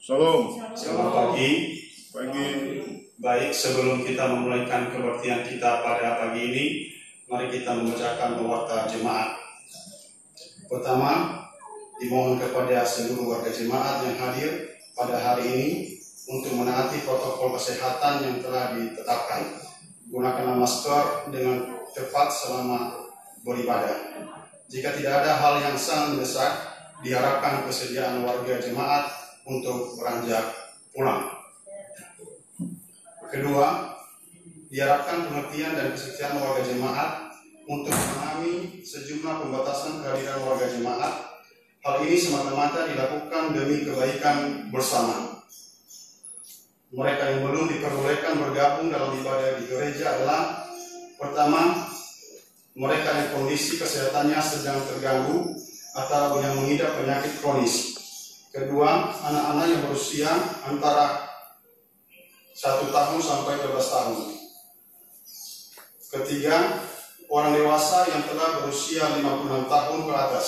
Shalom. Selamat pagi. Pagi. Baik, sebelum kita memulaikan kebaktian kita pada pagi ini, mari kita membacakan pewarta jemaat. Pertama, dimohon kepada seluruh warga jemaat yang hadir pada hari ini untuk menaati protokol kesehatan yang telah ditetapkan. Gunakan masker dengan tepat selama beribadah. Jika tidak ada hal yang sangat mendesak, diharapkan kesediaan warga jemaat untuk beranjak pulang. Kedua, diharapkan pengertian dan kesetiaan warga jemaat untuk memahami sejumlah pembatasan kehadiran warga jemaat. Hal ini semata-mata dilakukan demi kebaikan bersama. Mereka yang belum diperbolehkan bergabung dalam ibadah di gereja adalah: pertama, mereka yang kondisi kesehatannya sedang terganggu atau yang mengidap penyakit kronis. Kedua, anak-anak yang berusia antara 1 tahun sampai 12 tahun. Ketiga, orang dewasa yang telah berusia 56 tahun ke atas.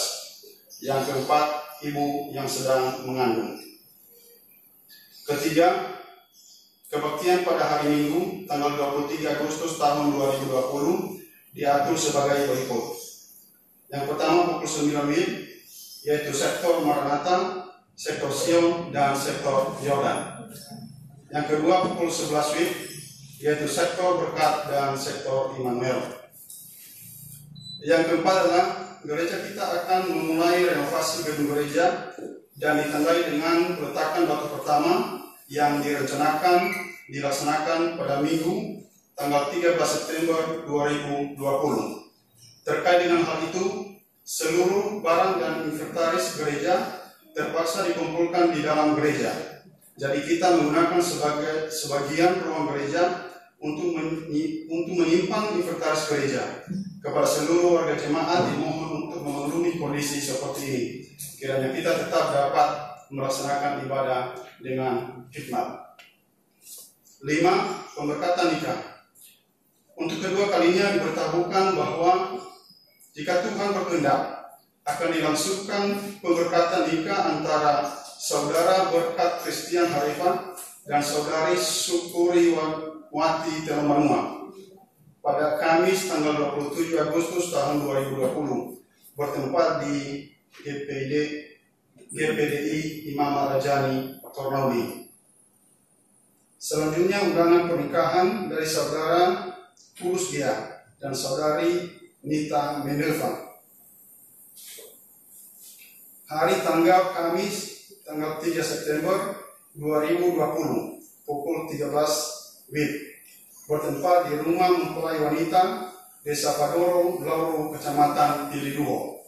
Yang keempat, ibu yang sedang mengandung. Ketiga, kebaktian pada hari Minggu tanggal 23 Agustus tahun 2020 diatur sebagai berikut. Yang pertama pukul 9 WIB, yaitu sektor Maranatha, sektor Sion, dan sektor Yordan. Yang kedua pukul 11 WIB, yaitu sektor Berkat dan sektor Immanuel. Yang keempat adalah gereja kita akan memulai renovasi gedung gereja dan ditandai dengan peletakan batu pertama yang dilaksanakan pada Minggu tanggal 13 September 2020. Terkait dengan hal itu, seluruh barang dan inventaris gereja terpaksa dikumpulkan di dalam gereja. Jadi kita menggunakan sebagian ruang gereja untuk menyimpan inventaris gereja. Kepada seluruh warga jemaat dimohon untuk memenuhi kondisi seperti ini. Kiranya kita tetap dapat melaksanakan ibadah dengan hikmat. 5. Pemberkatan nikah. Untuk kedua kalinya diberitahukan bahwa jika Tuhan berkehendak, akan dilangsungkan pemberkatan nikah antara saudara Berkat Christian Harifan dan saudari Syukuri Wati Telmanua pada Kamis tanggal 27 Agustus tahun 2020 bertempat di GPDI Imam Al-Rajani Tornaudi. Selanjutnya undangan pernikahan dari saudara Tulus Gia dan saudari Nita Mendelva. Hari tanggal Kamis tanggal 3 September 2020 pukul 13 WIB bertempat di rumah mempelai wanita Desa Padoro, Lauro, Kecamatan Piliduo.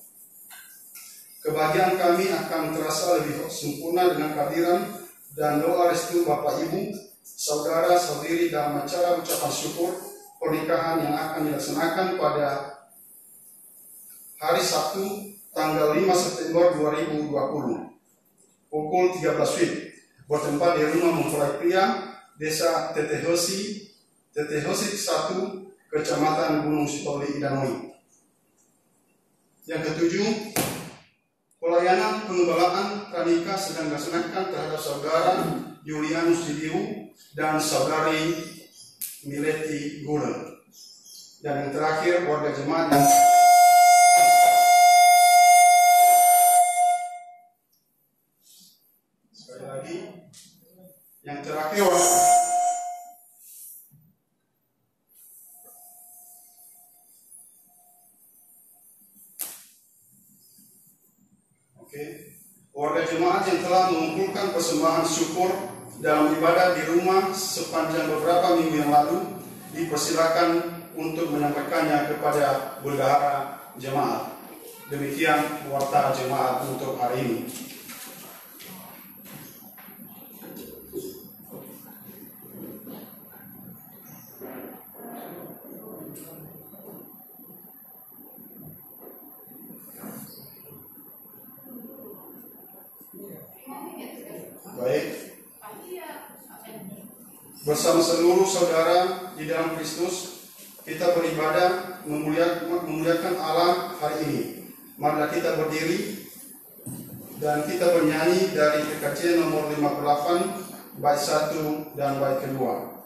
Kebahagiaan kami akan terasa lebih sempurna dengan kehadiran dan doa restu Bapak Ibu, saudara saudari dalam acara ucapan syukur pernikahan yang akan dilaksanakan pada hari Sabtu tanggal 5 September 2020 pukul 13 WIB bertempat di rumah mempelai pria Desa Tetehosi 1, Kecamatan Gunung Sitoli, Danoi. Yang ketujuh, pelayanan pengembalaan pranikah sedang dilaksanakan terhadap saudara Julianus Didiu dan saudari Mileti Gulen. Dan yang terakhir, warga jemaat yang warga jemaat yang telah mengumpulkan persembahan syukur dalam ibadah di rumah sepanjang beberapa minggu yang lalu dipersilakan untuk menyampaikannya kepada bendahara jemaat. Demikian warta jemaat untuk hari ini. Baik, bersama seluruh saudara di dalam Kristus, kita beribadah memuliakan Allah hari ini. Marilah kita berdiri dan kita bernyanyi dari PKJ nomor 58 bait 1 dan bait kedua.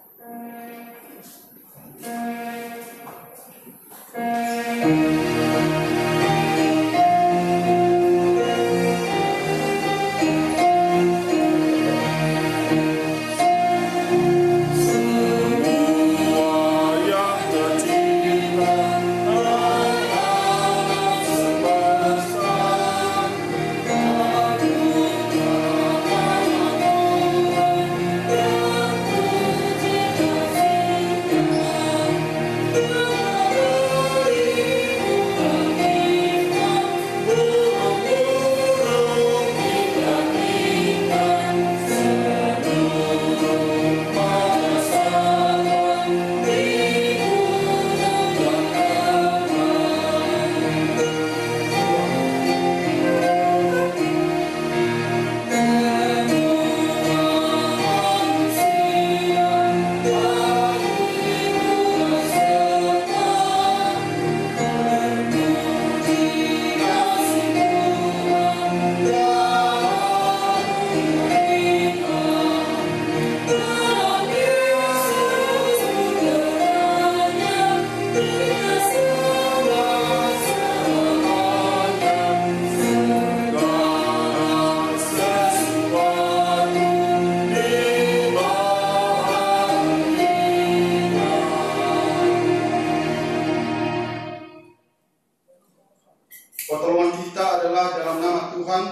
Pertolongan kita adalah dalam nama Tuhan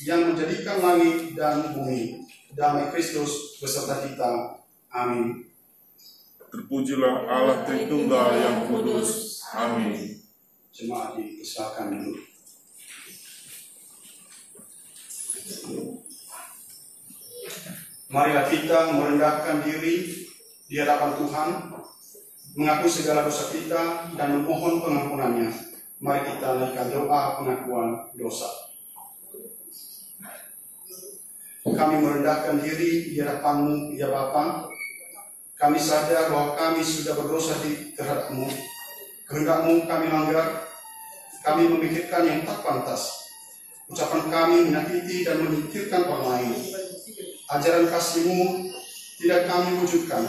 yang menjadikan langit dan bumi. Damai Kristus beserta kita. Amin. Terpujilah Allah Tritunggal yang kudus. Amin. Jemaat dipersilakan dulu. Marilah kita merendahkan diri di hadapan Tuhan, mengaku segala dosa kita dan memohon pengampunannya. Mari kita naikkan doa pengakuan dosa. Kami merendahkan diri di hadapan-Mu, ya Bapa. Kami sadar bahwa kami sudah berdosa terhadap-Mu. Kehendak-Mu kami langgar. Kami memikirkan yang tak pantas. Ucapan kami menyakiti dan menyitirkan orang lain. Ajaran kasih-Mu tidak kami wujudkan.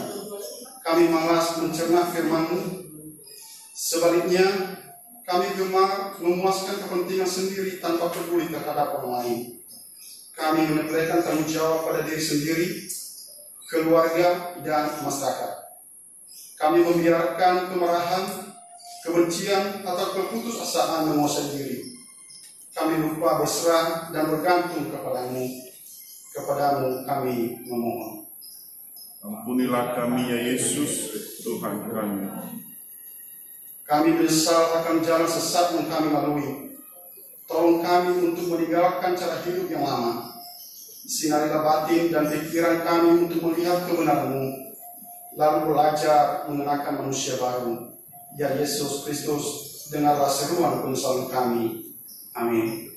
Kami malas mencerna firman-Mu. Sebaliknya, kami gemar memuaskan kepentingan sendiri tanpa peduli terhadap orang lain. Kami menyepelekan tanggung jawab pada diri sendiri, keluarga, dan masyarakat. Kami membiarkan kemarahan, kebencian, atau keputusasaan menguasai diri. Kami lupa berserah dan bergantung kepadamu. Kepadamu kami memohon. Ampunilah kami ya Yesus, Tuhan kami. Kami menyesal akan jalan sesat yang kami lalui. Tolong kami untuk meninggalkan cara hidup yang lama. Sinarilah batin dan pikiran kami untuk melihat kebenaran-Mu, lalu belajar mengenakan manusia baru. Ya Yesus Kristus, dengarlah seruan penyesalan kami. Amin.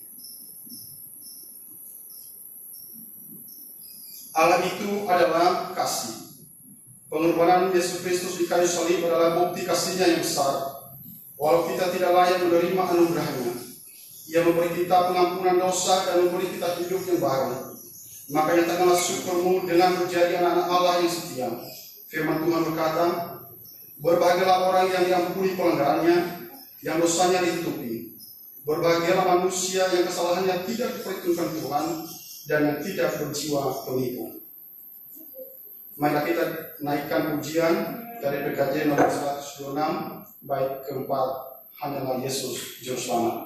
Allah itu adalah kasih. Pengorbanan Yesus Kristus di kayu salib adalah bukti kasih-Nya yang besar. Walau kita tidak layak menerima anugerah-Nya, Ia memberi kita pengampunan dosa dan memberi kita hidup yang baru. Maka nyatakanlah syukur-Mu dengan menjadi anak-anak Allah yang setia. Firman Tuhan berkata, berbahagialah orang yang diampuni pelanggarannya, yang dosanya ditutupi. Berbahagialah manusia yang kesalahannya tidak diperhitungkan Tuhan dan yang tidak berjiwa penipu. Mari kita naikkan pujian dari PKJ nomor 126 bait keempat, hanyalah Yesus Juru Selamat.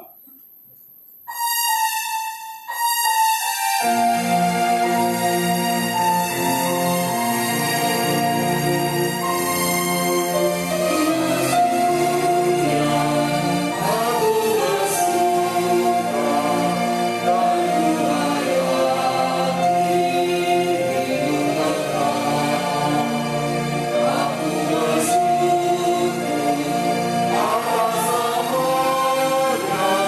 Atas nama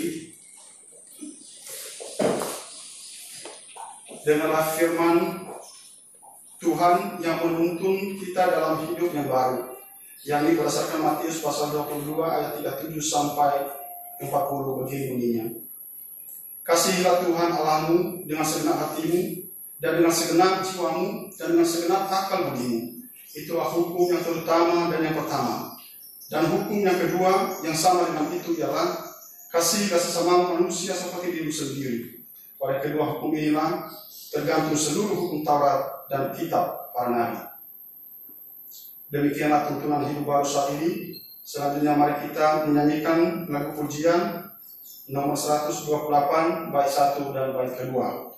berdiri. Dengarlah firman Tuhan yang menuntun kita dalam hidup yang baru, yang ini berdasarkan Matius pasal 22 ayat 37 sampai 40 begini bunyinya. Kasihilah Tuhan Allahmu dengan segenap hatimu, dan dengan segenap jiwamu, dan dengan segenap akal budimu. Itulah hukum yang terutama dan yang pertama. Dan hukum yang kedua yang sama dengan itu ialah kasihilah sesama manusia seperti dirimu sendiri. Pada kedua hukum inilah tergantung seluruh hukum Taurat dan kitab para nabi. Demikianlah tuntunan hidup baru saat ini. Selanjutnya mari kita menyanyikan lagu pujian nomor 128 bait 1 dan bait kedua.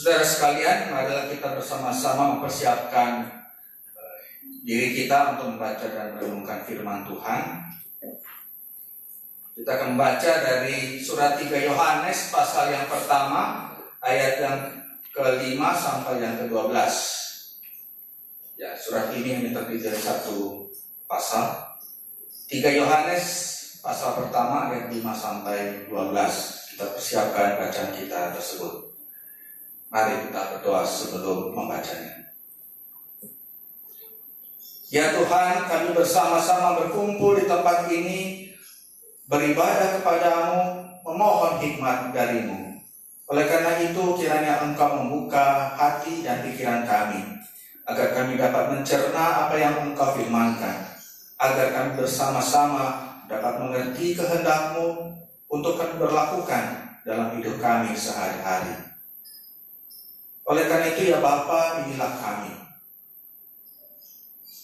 Saudara sekalian, marilah kita bersama-sama mempersiapkan diri kita untuk membaca dan merenungkan firman Tuhan. Kita akan membaca dari surat 3 Yohanes pasal yang pertama, ayat yang ke-5 sampai yang ke-12. Ya, surat ini yang terdiri dari satu pasal. 3 Yohanes pasal pertama ayat 5 sampai 12. Kita persiapkan bacaan kita tersebut. Mari kita berdoa sebelum membacanya. Ya Tuhan, kami bersama-sama berkumpul di tempat ini, beribadah kepadamu, memohon hikmat darimu. Oleh karena itu, kiranya Engkau membuka hati dan pikiran kami, agar kami dapat mencerna apa yang Engkau firmankan, agar kami bersama-sama dapat mengerti kehendak-Mu untuk kami berlakukan dalam hidup kami sehari-hari. Oleh karena itu ya Bapa, inilah kami.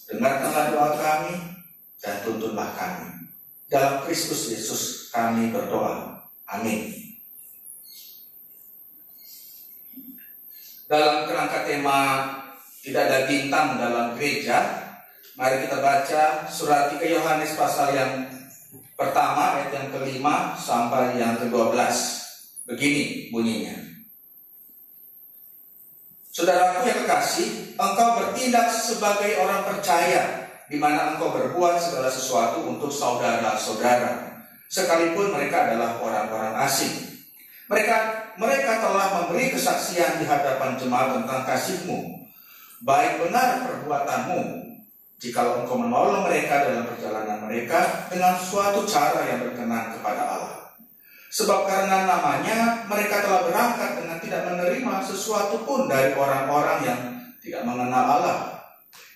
Dengarkanlah doa kami dan tuntunlah kami. Dalam Kristus Yesus kami berdoa. Amin. Dalam kerangka tema tidak ada bintang dalam gereja, mari kita baca surat 3 Yohanes pasal yang pertama ayat yang ke-5 sampai yang ke-12. Begini bunyinya. Saudaraku yang kekasih, engkau bertindak sebagai orang percaya, di mana engkau berbuat segala sesuatu untuk saudara-saudara, sekalipun mereka adalah orang-orang asing. Mereka telah memberi kesaksian di hadapan jemaat tentang kasih-Mu. Baik benar perbuatanmu, jikalau engkau menolong mereka dalam perjalanan mereka dengan suatu cara yang berkenan kepada Allah. Sebab karena namanya mereka telah berangkat dengan tidak menerima sesuatu pun dari orang-orang yang tidak mengenal Allah.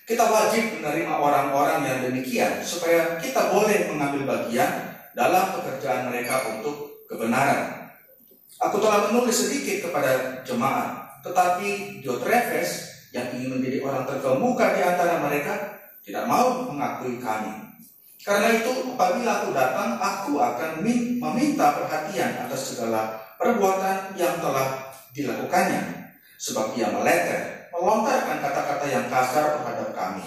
Kita wajib menerima orang-orang yang demikian supaya kita boleh mengambil bagian dalam pekerjaan mereka untuk kebenaran. Aku telah menulis sedikit kepada jemaat, tetapi Diotrefes yang ingin menjadi orang terkemuka di antara mereka tidak mau mengakui kami. Karena itu apabila aku datang, aku akan meminta perhatian atas segala perbuatan yang telah dilakukannya, sebab ia melontarkan kata-kata yang kasar terhadap kami.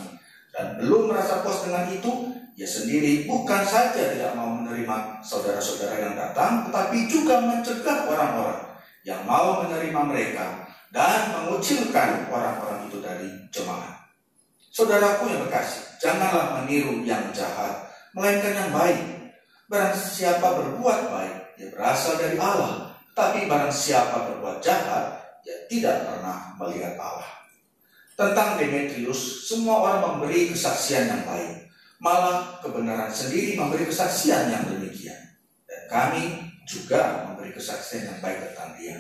Dan belum merasa puas dengan itu, ia sendiri bukan saja tidak mau menerima saudara-saudara yang datang, tetapi juga mencegah orang-orang yang mau menerima mereka dan mengucilkan orang-orang itu dari jemaat. Saudaraku yang berkasih, janganlah meniru yang jahat, melainkan yang baik. Barang siapa berbuat baik, ia berasal dari Allah. Tapi barang siapa berbuat jahat, ia tidak pernah melihat Allah. Tentang Demetrius, semua orang memberi kesaksian yang baik. Malah kebenaran sendiri memberi kesaksian yang demikian. Dan kami juga memberi kesaksian yang baik tentang dia.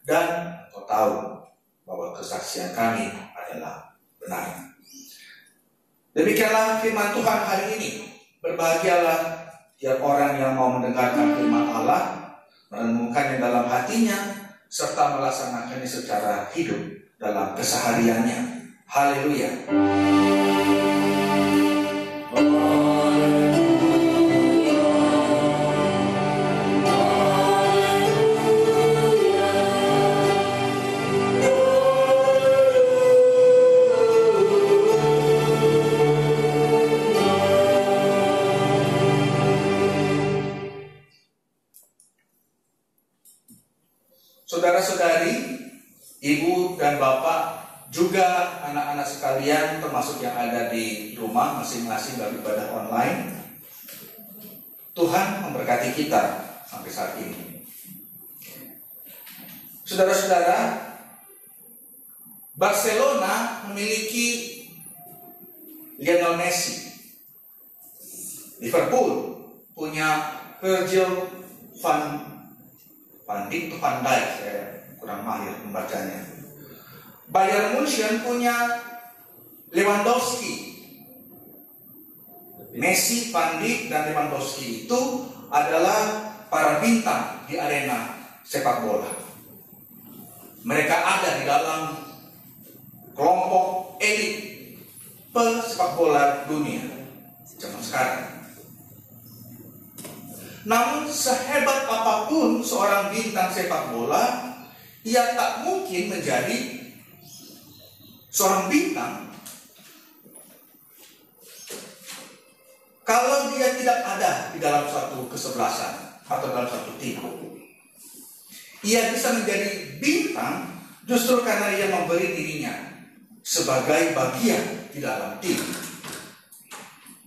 Dan kau tahu bahwa kesaksian kami adalah benar. Demikianlah firman Tuhan hari ini. Berbahagialah tiap orang yang mau mendengarkan firman Allah, merenungkannya dalam hatinya, serta melaksanakannya secara hidup dalam kesehariannya. Haleluya. Saudara-saudari, ibu dan bapak, juga anak-anak sekalian termasuk yang ada di rumah masing-masing dalam ibadah online, Tuhan memberkati kita sampai saat ini. Saudara-saudara, Barcelona memiliki Lionel Messi. Liverpool punya Virgil van Dijk, saya kurang mahir membacanya. Bayern Munchen punya Lewandowski. Messi, Van Dijk, dan Lewandowski itu adalah para bintang di arena sepak bola. Mereka ada di dalam kelompok elit pesepak bola dunia zaman sekarang. Namun sehebat apapun seorang bintang sepak bola, ia tak mungkin menjadi seorang bintang kalau dia tidak ada di dalam suatu kesebelasan atau dalam suatu tim. Ia bisa menjadi bintang justru karena ia memberi dirinya sebagai bagian di dalam tim.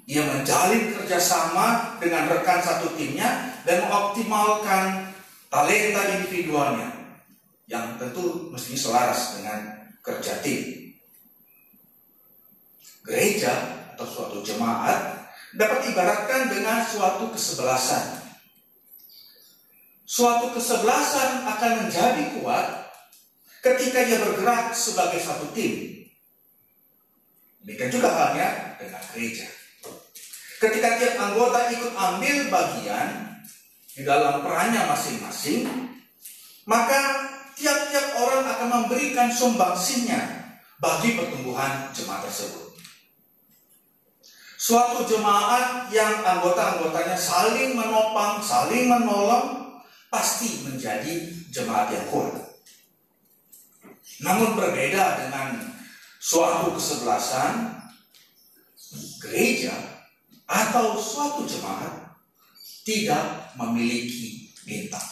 Ia menjalin kerjasama dengan rekan satu timnya dan mengoptimalkan talenta individualnya yang tentu mestinya selaras dengan kerja tim. Gereja atau suatu jemaat dapat ibaratkan dengan suatu kesebelasan. Suatu kesebelasan akan menjadi kuat ketika ia bergerak sebagai satu tim. Demikian juga halnya dengan gereja. Ketika tiap anggota ikut ambil bagian di dalam perannya masing-masing, maka tiap-tiap orang akan memberikan sumbangsinya bagi pertumbuhan jemaat tersebut. Suatu jemaat yang anggota-anggotanya saling menopang, saling menolong, pasti menjadi jemaat yang kuat. Namun berbeda dengan suatu kesebelasan, gereja atau suatu jemaat tidak memiliki bintang.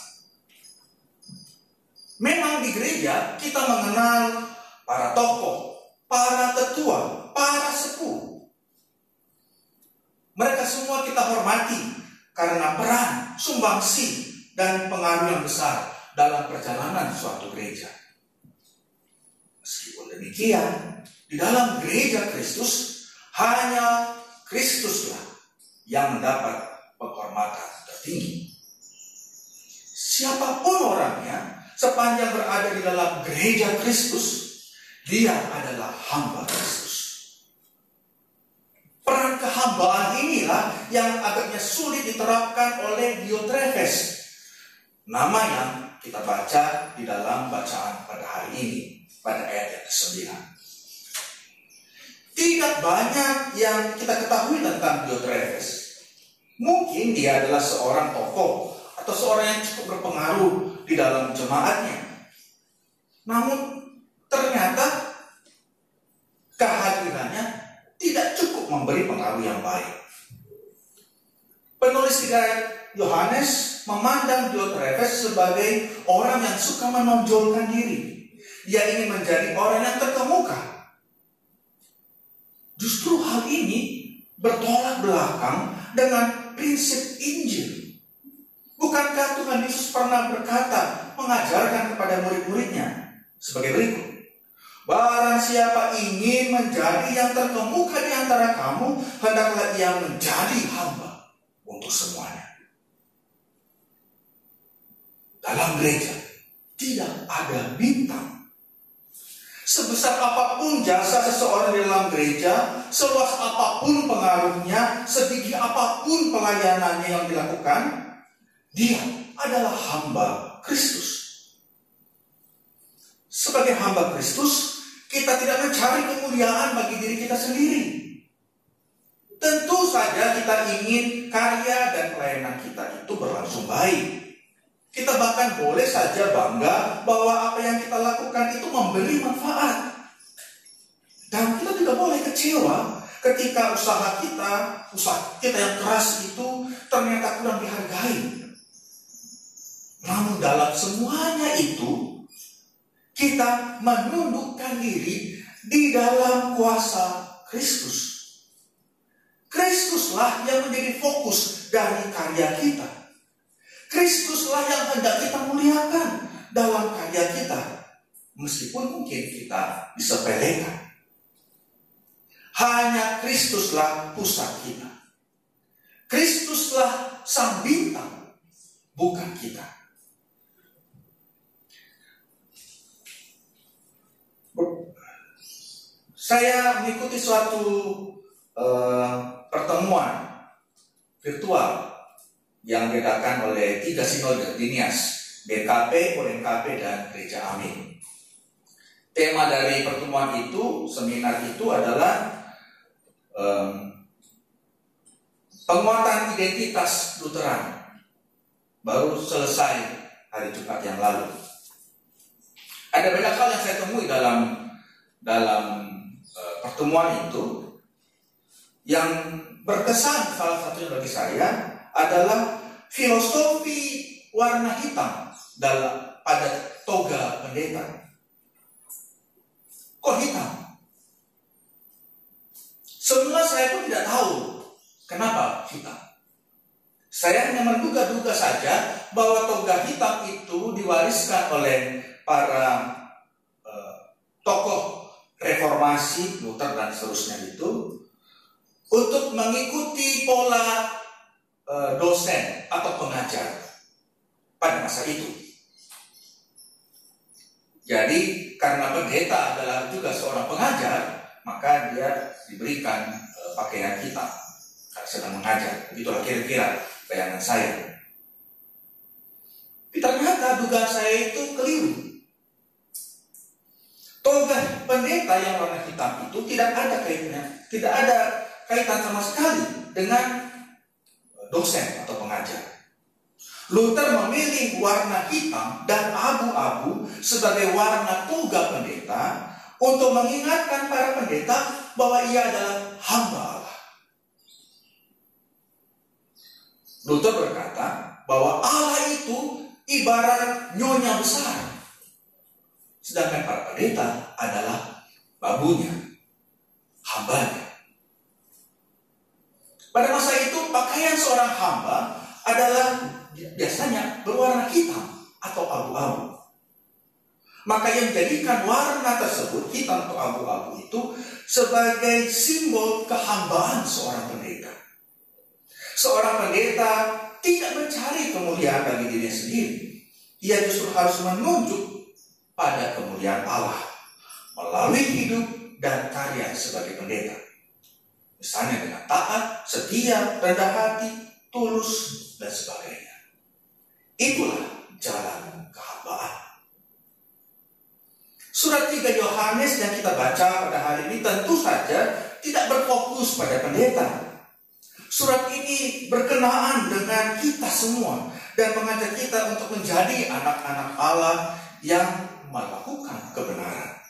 Memang di gereja kita mengenal para tokoh, para tetua, para sepuh. Mereka semua kita hormati karena peran, sumbangsi, dan pengaruh yang besar dalam perjalanan suatu gereja. Meskipun demikian, di dalam gereja Kristus hanya Kristuslah yang mendapat penghormatan tertinggi. Siapapun orangnya, sepanjang berada di dalam gereja Kristus, Dia adalah hamba Kristus. Peran kehambaan inilah yang agaknya sulit diterapkan oleh Diotrephes. Nama yang kita baca di dalam bacaan pada hari ini, pada ayat yang ke-9. Tidak banyak yang kita ketahui tentang Diotrephes. Mungkin dia adalah seorang tokoh atau seorang yang cukup berpengaruh di dalam jemaatnya. Namun ternyata kehadirannya tidak cukup memberi pengaruh yang baik. Penulis 3 Yohanes memandang Diotrephes sebagai orang yang suka menonjolkan diri. Dia ingin menjadi orang yang terkemuka. Justru hal ini bertolak belakang dengan prinsip Injil. Bukankah Tuhan Yesus pernah berkata, mengajarkan kepada murid-muridnya sebagai berikut? Barang siapa ingin menjadi yang terkemuka di antara kamu, hendaklah ia menjadi hamba untuk semuanya. Dalam gereja tidak ada bintang. Sebesar apapun jasa seseorang di dalam gereja, seluas apapun pengaruhnya, segigih apapun pelayanannya yang dilakukan, dia adalah hamba Kristus. Sebagai hamba Kristus, kita tidak mencari kemuliaan bagi diri kita sendiri. Tentu saja kita ingin karya dan pelayanan kita itu berlangsung baik. Kita bahkan boleh saja bangga bahwa apa yang kita lakukan itu memberi manfaat. Dan kita tidak boleh kecewa ketika usaha kita yang keras itu ternyata kurang dihargai. Namun dalam semuanya itu, kita menundukkan diri di dalam kuasa Kristus. Kristuslah yang menjadi fokus dari karya kita. Kristuslah yang hendak kita muliakan dalam karya kita. Meskipun mungkin kita disepelekan. Hanya Kristuslah pusat kita. Kristuslah sang bintang, bukan kita. Saya mengikuti suatu pertemuan virtual yang diadakan oleh 3 sinode di Nias, BKP, ONKP, dan Gereja Amin. Tema dari pertemuan itu, seminar itu adalah penguatan identitas Lutheran. Baru selesai hari Jumat yang lalu. Ada banyak hal yang saya temui dalam pertemuan itu yang berkesan. Salah satunya bagi saya adalah filosofi warna hitam pada toga pendeta. Kok hitam? Semula saya pun tidak tahu kenapa hitam. Saya hanya menduga-duga saja bahwa toga hitam itu diwariskan oleh para tokoh reformasi, Luther dan seterusnya itu, untuk mengikuti pola dosen atau pengajar pada masa itu. Jadi karena pendeta adalah juga seorang pengajar, maka dia diberikan pakaian hitam karena sedang mengajar. Itulah kira-kira bayangan saya. Ternyata dugaan saya itu keliru. Toga pendeta yang warna hitam itu tidak ada kaitan sama sekali dengan dosen atau pengajar. Luther memilih warna hitam dan abu-abu sebagai warna toga pendeta untuk mengingatkan para pendeta bahwa ia adalah hamba Allah. Luther berkata bahwa Allah itu ibarat nyonya besar, sedangkan para pendeta adalah babunya, hambanya. Pada masa itu pakaian seorang hamba adalah biasanya berwarna hitam atau abu-abu. Maka yang menjadikan warna tersebut, hitam atau abu-abu itu, sebagai simbol kehambaan seorang pendeta. Seorang pendeta tidak mencari kemuliaan bagi dirinya sendiri. Ia justru harus menunjuk pada kemuliaan Allah. melalui hidup dan karya sebagai pendeta. Misalnya dengan taat, setia, rendah hati, tulus, dan sebagainya. Itulah jalan kehambaan. Surat 3 Yohanes yang kita baca pada hari ini tentu saja tidak berfokus pada pendeta. Surat ini berkenaan dengan kita semua dan mengajak kita untuk menjadi anak-anak Allah yang melakukan kebenaran.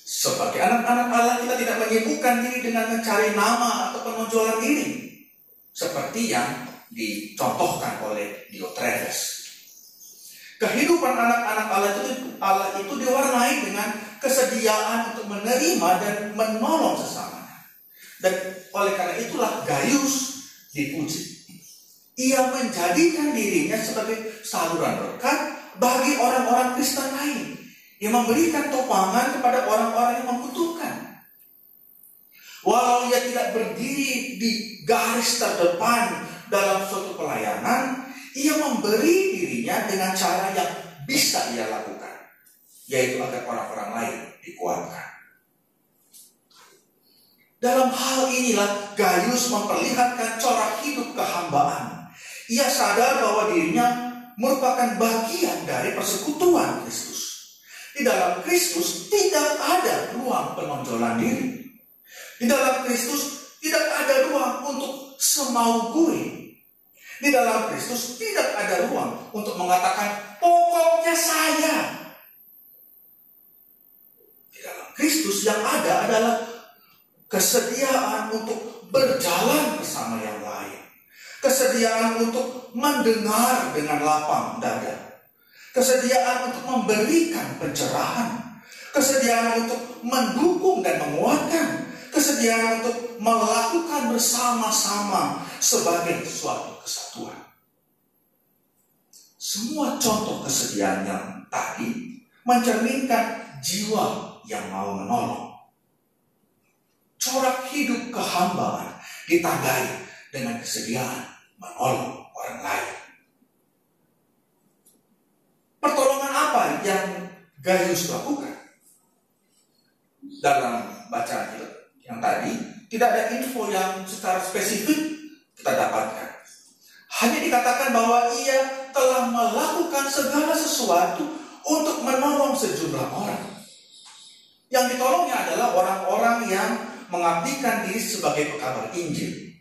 Sebagai anak-anak Allah, kita tidak menyibukkan diri dengan mencari nama atau penonjolan diri, seperti yang dicontohkan oleh Diotrephes. Kehidupan anak-anak Allah itu diwarnai dengan kesediaan untuk menerima dan menolong sesamanya. Dan oleh karena itulah Gaius dipuji. Ia menjadikan dirinya sebagai saluran berkat bagi orang-orang Kristen lain. Ia memberikan topangan kepada orang-orang yang membutuhkan. Walau ia tidak berdiri di garis terdepan dalam suatu pelayanan, ia memberi dirinya dengan cara yang bisa ia lakukan, yaitu agar orang-orang lain dikuatkan. Dalam hal inilah Gaius memperlihatkan corak hidup kehambaan. Ia sadar bahwa dirinya merupakan bagian dari persekutuan Kristus. Di dalam Kristus tidak ada ruang penonjolan diri. Di dalam Kristus tidak ada ruang untuk semau gue. Di dalam Kristus tidak ada ruang untuk mengatakan pokoknya saya. Di dalam Kristus yang ada adalah kesediaan untuk berjalan bersama yang lain. Kesediaan untuk mendengar dengan lapang dada. Kesediaan untuk memberikan pencerahan. Kesediaan untuk mendukung dan menguatkan. Kesediaan untuk melakukan bersama-sama sebagai suatu kesatuan. Semua contoh kesediaan yang tadi mencerminkan jiwa yang mau menolong. Corak hidup kehambaan ditandai dengan kesediaan menolong orang lain. Pertolongan apa yang Gaius lakukan? Dalam bacaan yang tadi, tidak ada info yang secara spesifik kita dapatkan. Hanya dikatakan bahwa ia telah melakukan segala sesuatu untuk menolong sejumlah orang. Yang ditolongnya adalah orang-orang yang mengabdikan diri sebagai pekabar Injil.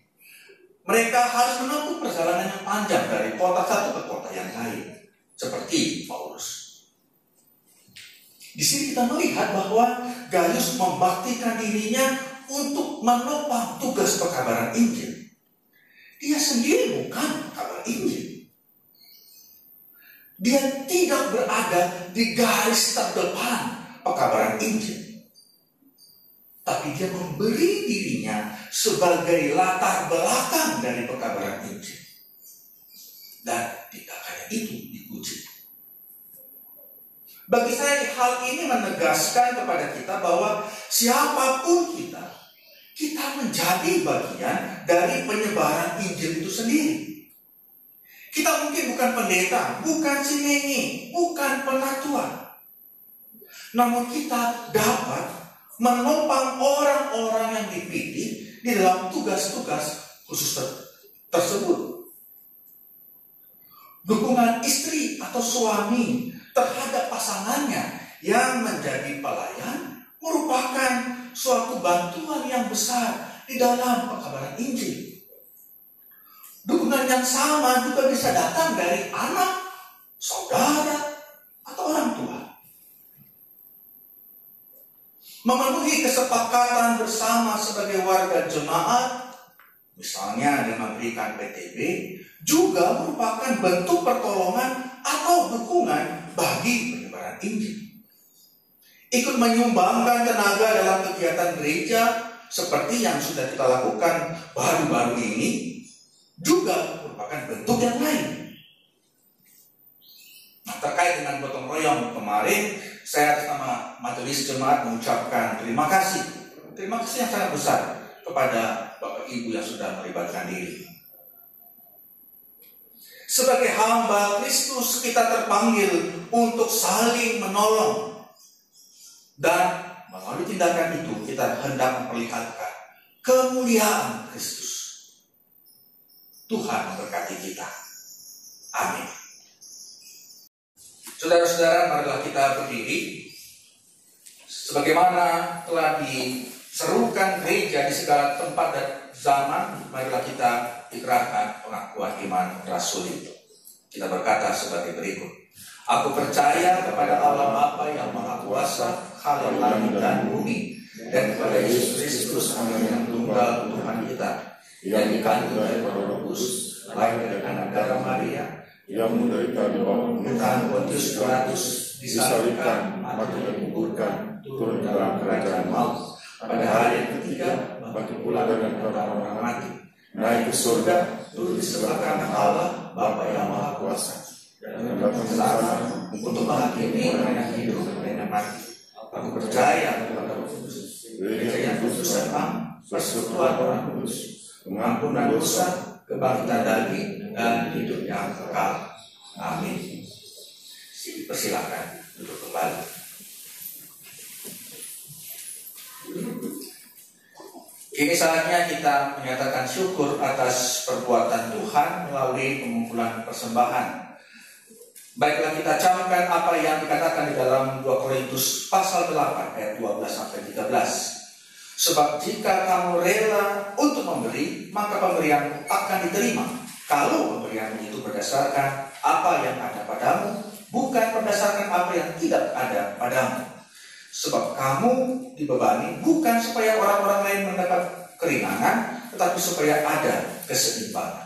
Mereka harus menempuh perjalanan yang panjang dari kota satu ke kota yang lain, seperti Paulus. Di sini kita melihat bahwa Gaius membaktikan dirinya untuk menopang tugas pekabaran Injil. Dia sendiri bukan pekabar Injil. Dia tidak berada di garis terdepan pekabaran Injil. Tapi dia memberi dirinya sebagai latar belakang dari pekabaran Injil. Dan tidak hanya itu dipuji. Bagi saya hal ini menegaskan kepada kita bahwa siapapun kita menjadi bagian dari penyebaran Injil itu sendiri. Kita mungkin bukan pendeta, bukan sinengi, bukan penatua. Namun kita dapat menopang orang-orang yang dipilih di dalam tugas-tugas khusus tersebut. Dukungan istri atau suami terhadap pasangannya yang menjadi pelayan merupakan suatu bantuan yang besar di dalam pekabaran Injil. Dukungan yang sama juga bisa datang dari anak, saudara, atau orang tua. Memenuhi kesepakatan bersama sebagai warga jemaat, misalnya dengan memberikan PTB, juga merupakan bentuk pertolongan atau dukungan bagi penyebaran Injil. Ikut menyumbangkan tenaga dalam kegiatan gereja seperti yang sudah kita lakukan baru-baru ini juga merupakan bentuk yang lain. Nah, terkait dengan gotong royong kemarin, saya atas nama Majelis Jemaat mengucapkan terima kasih yang sangat besar kepada Bapak Ibu yang sudah melibatkan diri. Sebagai hamba Kristus, kita terpanggil untuk saling menolong Dan melalui tindakan itu kita hendak memperlihatkan kemuliaan Kristus. Tuhan memberkati kita. Amin. Saudara-saudara, marilah kita berdiri. Sebagaimana telah diserukan gereja di segala tempat dan zaman, marilah kita ikrarkan pengakuan iman rasuli. Kita berkata sebagai berikut. Aku percaya kepada Allah Bapa yang Maha Kuasa, Khalik langit dan bumi, dan kepada Yesus Kristus, Anak yang tunggal Tuhan kita, yang dikandung dari Roh Kudus, lahir dari anak darah Maria, yang menderita di bawah pemerintahan Pontius Pilatus, disalibkan, mati dan dikuburkan, turun ke dalam kerajaan maut. Pada hari yang ketiga, bangkit pula dengan orang-orang mati, naik ke surga, duduk di sebelah kanan Allah, Bapa yang Maha Kuasa, dan datang ke sana untuk menghakimi orang yang hidup dan yang mati. Aku percaya kepada Roh Kudus, gereja yang kudus dan am, persekutuan orang kudus, pengampunan dosa, kebangkitan daging, dan hidup yang kekal. Amin. Persilakan duduk kembali. Kini saatnya kita menyatakan syukur atas perbuatan Tuhan melalui pengumpulan persembahan. Baiklah, kita camkan apa yang dikatakan di dalam 2 Korintus pasal 8 ayat 12-13. Sebab jika kamu rela untuk memberi, maka pemberian akan diterima. Kalau pemberian itu berdasarkan apa yang ada padamu, bukan berdasarkan apa yang tidak ada padamu. Sebab kamu dibebani bukan supaya orang-orang lain mendapat keringanan, tetapi supaya ada keseimbangan.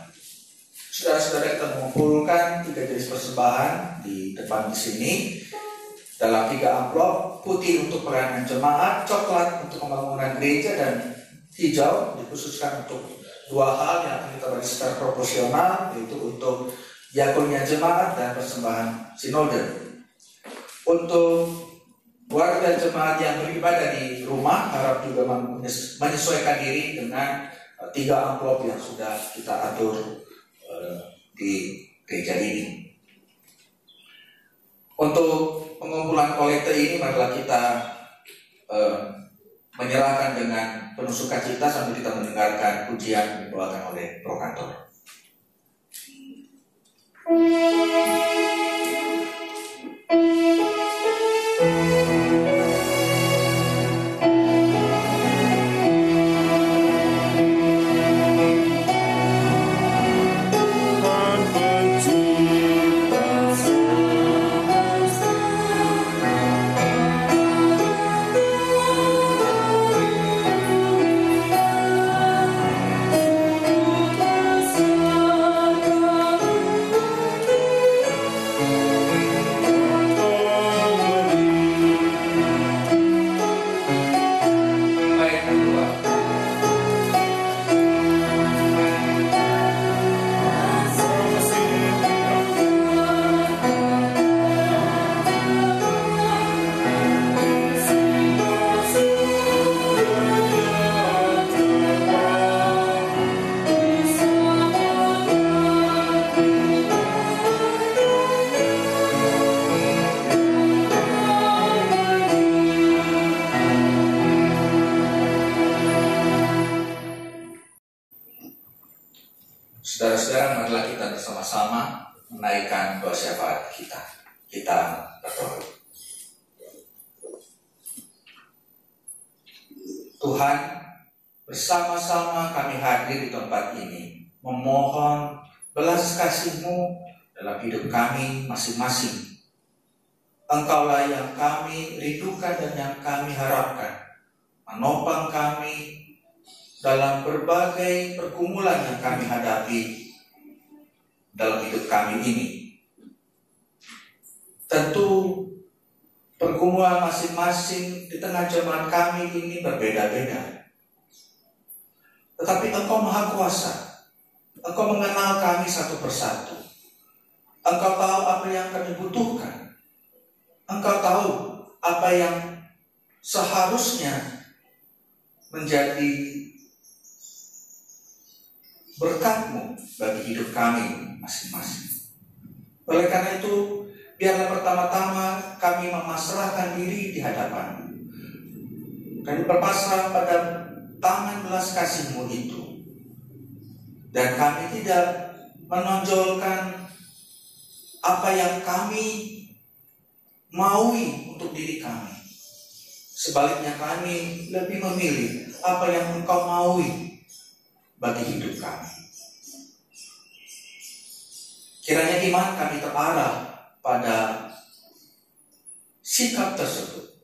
Saudara-saudara, kita mengumpulkan 3 jenis persembahan di depan di sini dalam 3 amplop: putih untuk pelayanan jemaat, coklat untuk pembangunan gereja, dan hijau dikhususkan untuk 2 hal yang akan kita bagi secara proporsional, yaitu untuk diakonia jemaat dan persembahan sinode. Untuk warga jemaat yang beribadah di rumah, harap juga menyesuaikan diri dengan 3 amplop yang sudah kita atur di gereja ini. Untuk pengumpulan kolekte ini, marilah kita menyerahkan dengan penuh sukacita sambil kita mendengarkan pujian yang dibawakan oleh prokantor. Saudara-saudara, marilah kita bersama-sama menaikkan doa syafaat kita. Kita berdoa. Tuhan, bersama-sama kami hadir di tempat ini, memohon belas kasih-Mu dalam hidup kami masing-masing. Engkaulah yang kami rindukan dan yang kami harapkan, menopang kami dalam berbagai pergumulan yang kami hadapi dalam hidup kami ini. Tentu pergumulan masing-masing di tengah jemaat kami ini berbeda-beda. Tetapi Engkau Maha Kuasa. Engkau mengenal kami satu persatu. Engkau tahu apa yang kami butuhkan. Engkau tahu apa yang seharusnya menjadi berkat-Mu bagi hidup kami masing-masing. Oleh karena itu, biarlah pertama-tama kami memasrahkan diri di hadapan-Mu. Kami berpasrah pada tangan belas kasih-Mu itu. Dan kami tidak menonjolkan apa yang kami maui untuk diri kami. Sebaliknya kami lebih memilih apa yang Engkau maui bagi hidup kami. Kiranya iman kami terarah pada sikap tersebut.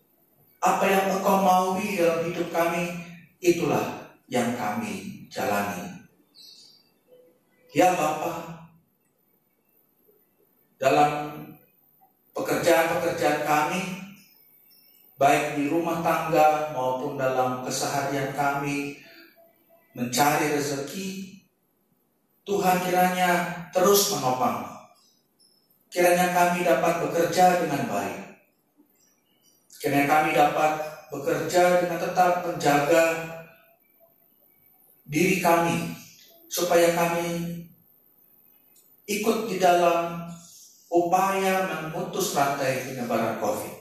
Apa yang Engkau maui dalam hidup kami, itulah yang kami jalani. Ya Bapa, dalam pekerjaan-pekerjaan kami, baik di rumah tangga maupun dalam keseharian kami mencari rezeki, Tuhan kiranya terus menopang. Kiranya kami dapat bekerja dengan baik. Kiranya kami dapat bekerja dengan tetap menjaga diri kami, supaya kami ikut di dalam upaya memutus rantai penyebaran COVID.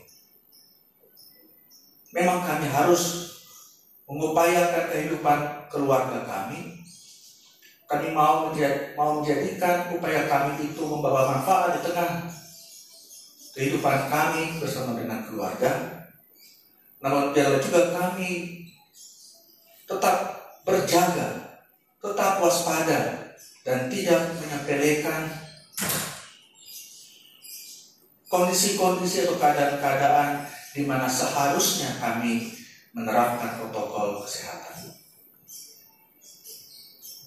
Memang kami harus mengupayakan kehidupan keluarga kami. Kami mau menjadikan upaya kami itu membawa manfaat di tengah kehidupan kami bersama dengan keluarga. Namun biarlah juga kami tetap berjaga, tetap waspada, dan tidak menyepelekan kondisi-kondisi atau keadaan-keadaan di mana seharusnya kami menerapkan protokol kesehatan.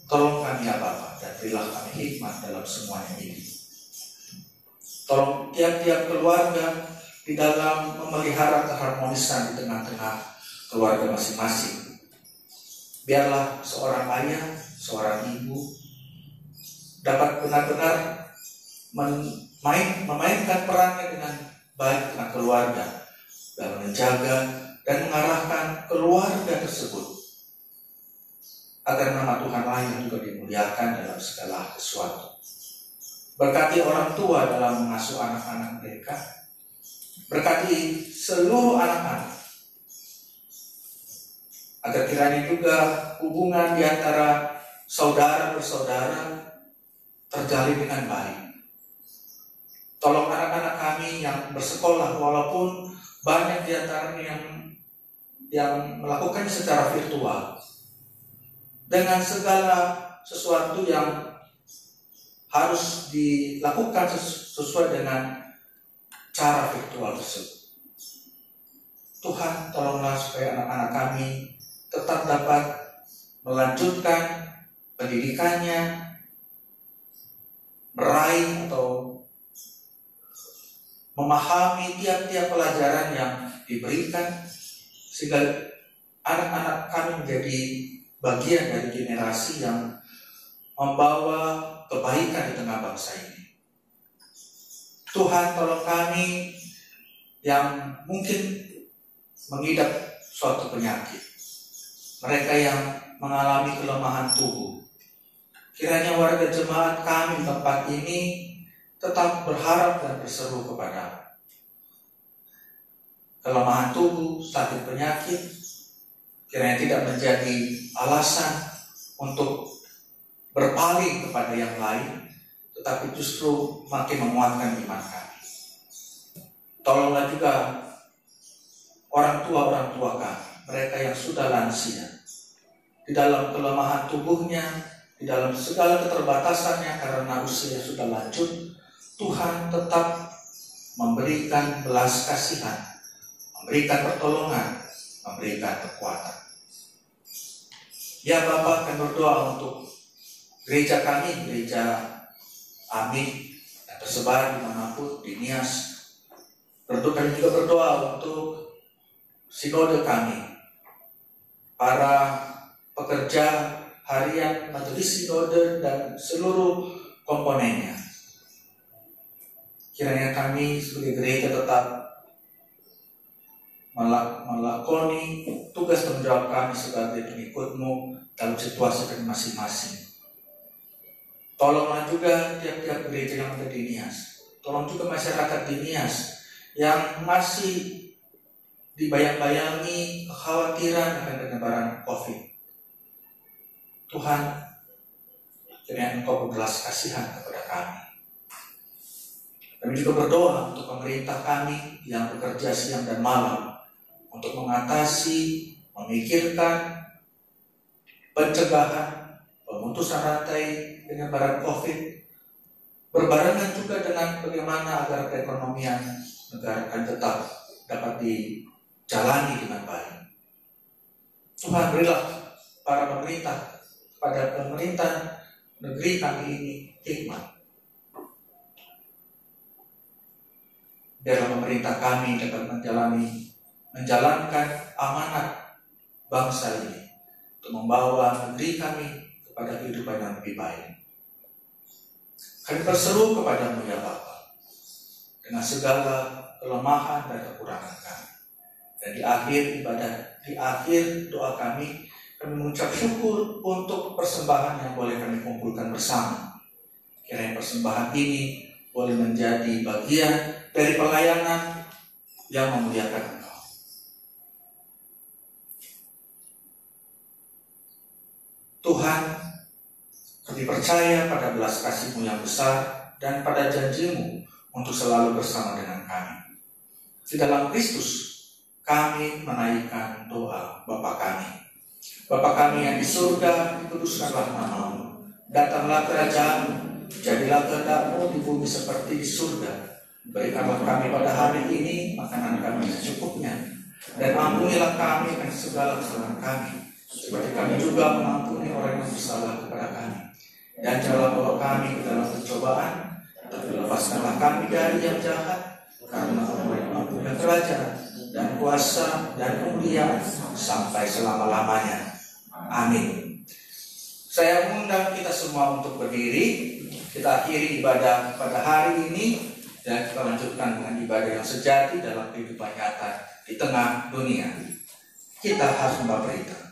Tolong kami ya Bapa, dan berilah kami hikmat dalam semuanya ini. Tolong tiap-tiap keluarga di dalam memelihara keharmonisan di tengah-tengah keluarga masing-masing. Biarlah seorang ayah, seorang ibu dapat benar-benar memainkan perannya dengan baik dengan keluarga, dan menjaga dan mengarahkan keluarga tersebut agar nama Tuhan lain juga dimuliakan dalam segala sesuatu. Berkati orang tua dalam mengasuh anak-anak mereka. Berkati seluruh anak-anak, agar kiranya juga hubungan di antara saudara bersaudara terjalin dengan baik. Tolong anak-anak kami yang bersekolah, walaupun banyak di antaranya yang melakukannya secara virtual, dengan segala sesuatu yang harus dilakukan sesuai dengan cara virtual tersebut. Tuhan, tolonglah supaya anak-anak kami tetap dapat melanjutkan pendidikannya, meraih atau memahami tiap-tiap pelajaran yang diberikan, sehingga anak-anak kami menjadi bagian dari generasi yang membawa kebaikan di tengah bangsa ini. Tuhan, tolong kami yang mungkin mengidap suatu penyakit, mereka yang mengalami kelemahan tubuh. Kiranya warga jemaat kami di tempat ini tetap berharap dan berseru kepada kelemahan tubuh, sakit penyakit, kiranya tidak menjadi alasan untuk berpaling kepada yang lain, tetapi justru makin menguatkan iman kami. Tolonglah juga orang tua kami, mereka yang sudah lansia, di dalam kelemahan tubuhnya, di dalam segala keterbatasannya karena usia sudah lanjut, Tuhan tetap memberikan belas kasihan, memberikan pertolongan, memberikan kekuatan. Ya Bapa, kami berdoa untuk gereja kami, gereja Amin, yang tersebar dimanapun di Nias. Kami juga berdoa untuk sinode kami, para pekerja harian majelis sinode dan seluruh komponennya. Kiranya kami sebagai gereja tetap melakoni tugas tanggung jawab kami sebagai pengikut-Mu dalam situasi kami masing-masing. Tolonglah juga tiap-tiap gereja yang ada di Nias. Tolong juga masyarakat di Nias yang masih dibayang-bayangi kekhawatiran akan penyebaran COVID. Tuhan, kiranya Engkau berbelas kasihan kepada kami. Kami juga berdoa untuk pemerintah kami yang bekerja siang dan malam untuk mengatasi, memikirkan pencegahan, pemutusan rantai penyebaran COVID, berbarengan juga dengan bagaimana agar perekonomian negara akan tetap dapat dijalani dengan baik. Tuhan, berilah pada pemerintah negeri kami ini hikmat. Biarlah pemerintah kami dapat menjalankan amanat bangsa ini untuk membawa negeri kami kepada kehidupan yang lebih baik. Kami berseru kepadamu ya Bapa, dengan segala kelemahan dan kekurangan kami. Dan di akhir doa kami mengucap syukur untuk persembahan yang boleh kami kumpulkan bersama. Kiranya persembahan ini boleh menjadi bagian dari pelayanan yang memuliakan Engkau. Tuhan, kami percaya pada belas kasih-Mu yang besar dan pada janji-Mu untuk selalu bersama dengan kami. Di dalam Kristus, kami menaikkan doa Bapa kami. Bapa kami yang di surga, dikuduskanlah nama-Mu. Datanglah kerajaan-Mu. Jadilah kehendak-Mu di bumi seperti di surga. Berikanlah kami pada hari ini makanan kami secukupnya. Dan ampunilah kami akan segala kesalahan kami, seperti kami juga mengampuni orang yang bersalah kepada kami. Dan janganlah bawa kami ke dalam pencobaan, tapi lepaskanlah kami dari yang jahat, karena Engkau yang mempunyai kerajaan dan kuasa dan kemuliaan sampai selama-lamanya. Amin. Saya mengundang kita semua untuk berdiri. Kita akhiri ibadah pada hari ini dan kita lanjutkan dengan ibadah yang sejati dalam kehidupan nyata di tengah dunia. Kita harus membawa berita.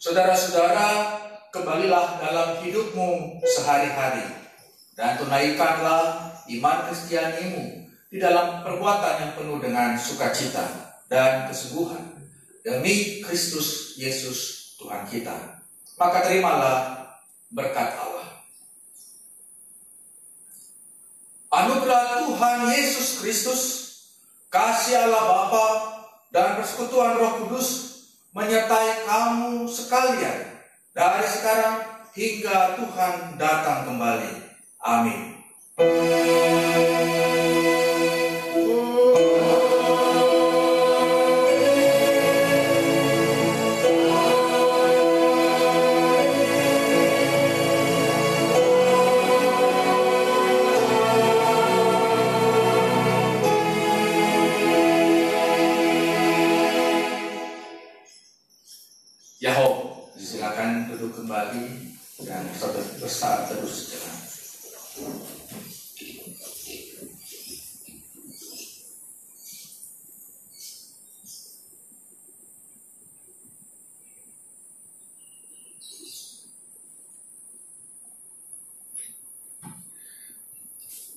Saudara-saudara, kembalilah dalam hidupmu sehari-hari dan tunaikanlah iman Kristianimu di dalam perbuatan yang penuh dengan sukacita dan kesungguhan demi Kristus Yesus Tuhan kita. Maka terimalah berkat Allah. Anugerah Tuhan Yesus Kristus, kasih Allah Bapa dan persekutuan Roh Kudus menyertai kamu sekalian dari sekarang hingga Tuhan datang kembali. Amin.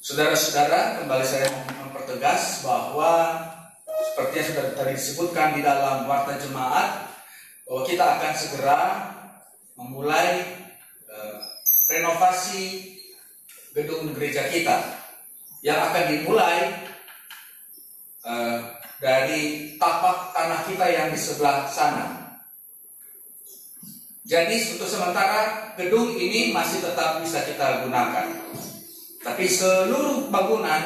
Saudara-saudara, kembali saya mempertegas bahwa seperti yang sudah tadi disebutkan di dalam warta jemaat, bahwa kita akan segera memulai renovasi gedung gereja kita yang akan dimulai dari tapak tanah kita yang di sebelah sana. Jadi untuk sementara gedung ini masih tetap bisa kita gunakan, tapi seluruh bangunan,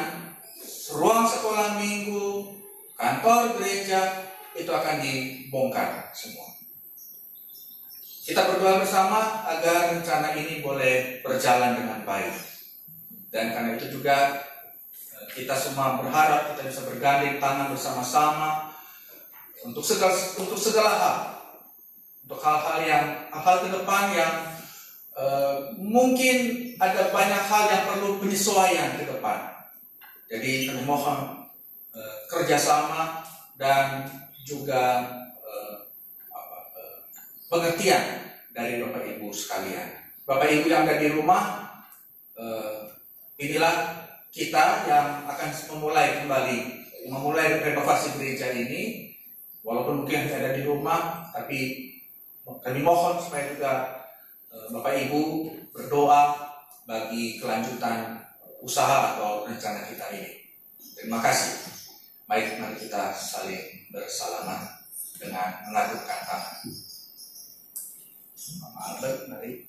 ruang sekolah minggu, kantor gereja itu akan dibongkar semua. Kita berdoa bersama agar rencana ini boleh berjalan dengan baik. Dan karena itu juga kita semua berharap kita bisa bergandeng tangan bersama-sama untuk segala hal, untuk hal ke depan yang mungkin ada banyak hal yang perlu penyesuaian ke depan. Jadi kami mohon kerjasama dan juga pengertian dari Bapak Ibu sekalian. Bapak Ibu yang ada di rumah, inilah kita yang akan memulai renovasi gereja ini. Walaupun mungkin ada di rumah, tapi kami mohon supaya juga Bapak Ibu berdoa bagi kelanjutan usaha atau rencana kita ini. Terima kasih. Baik, mari kita saling bersalaman dengan mengadupkan tangan. Mama Albert, mari.